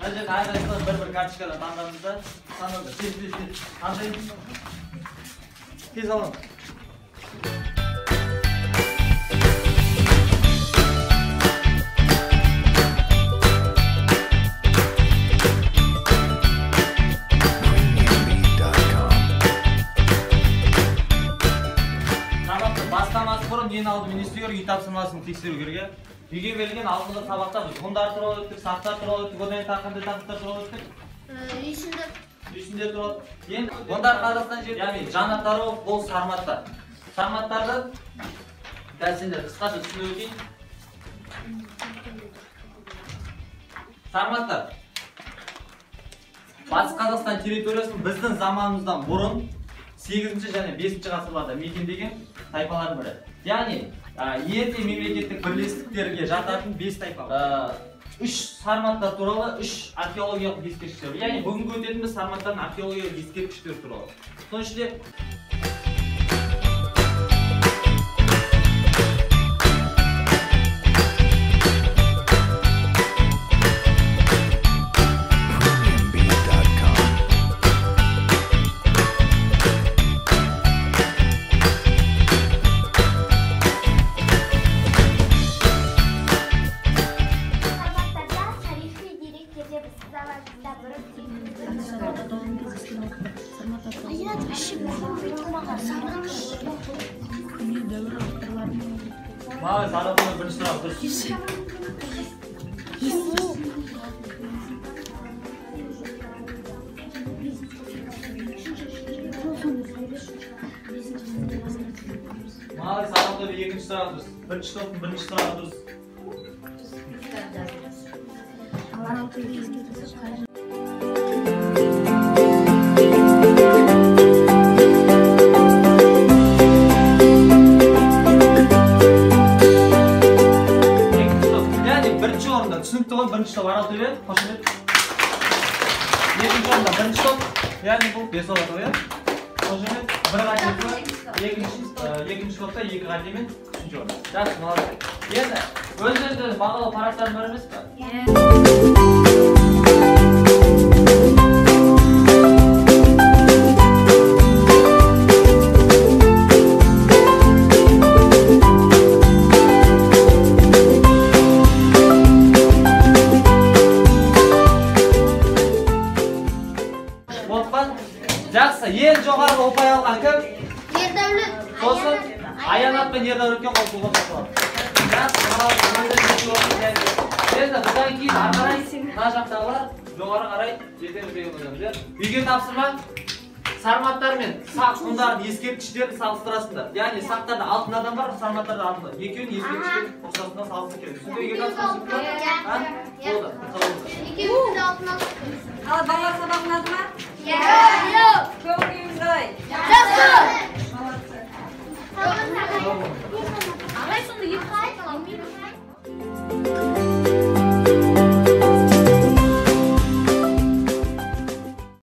Ancak arkadaşlar bir karışıklar tandığımızda sanırım tez. Anlayın. Tez alın. Bastırmasın yeni aldım ministeriyor үй тапсырмасын тексеру керек. Үйге берілген алдыңғы сабақта біз ғұндар туралы өттік, сақтар туралы өттік, одан тақырды тақырттар туралы өттік. Үйсінде туралы. Енді ғұндар Қазақстан жері, яғни жанаттары ол сарматтар. Сарматтарды дәл сендер қысқаша түсініп өтейін. Сарматтар Батыс Қазақстан территориясын біздің заманымыздан бұрын 8-ші және 5-ші ғасырларда мекендеген тайпалардың бірі. Яғни ерте мемлекеттік бірлестіктерге жататын 5 тайпа. 3 сарматтар туралы 3 археологиялық ескерткіштер. Яғни бүгінгі өтетініміз сарматтардың археологиялық ескерткіштер туралы. Соның ішінде Мағыз, арабының бірінші сұрақ дұрыс. Мағыз, арабының екінші сұрақ дұрыс. Бірінші топтың бірінші сұрақ дұрыс. Түсінікті ғой, бірінші топ Аралтөбе, қошемет. Екінші орында бірінші топ, яғни бұл Бесоғат ойы. Қошемет, бір қатемен, екінші топта 2 қатемен, үшінші орында. Жақсы, молодец. Енді, өздеріңіздің бағалы парақтарын бар емес пе? Жақсы, ең жоғарғы ұпай алған кім? Ердәулет. Сосын Аянат пен Ердәулетке қол қойған болады. Жақсы, енді бұдан кейін ары қарай мына жақтағылар жоғары қарай жетеміз деген ойдамыз. Үйге тапсырма сарматтар мен сақ ғұндардың ескерткіштерін салыстырасыңдар. Яғни сақтарда алтын адам бар, сарматтарда алтын. Екеуінің ескерткіштерін ұқсастығына салыстыру керек. Түсінді үйге тапсырмасың ба? Болды. Екеуінің алтын алып. Ал балалар сабағын алды ма? Жоқ. Көңіліңіз қалай?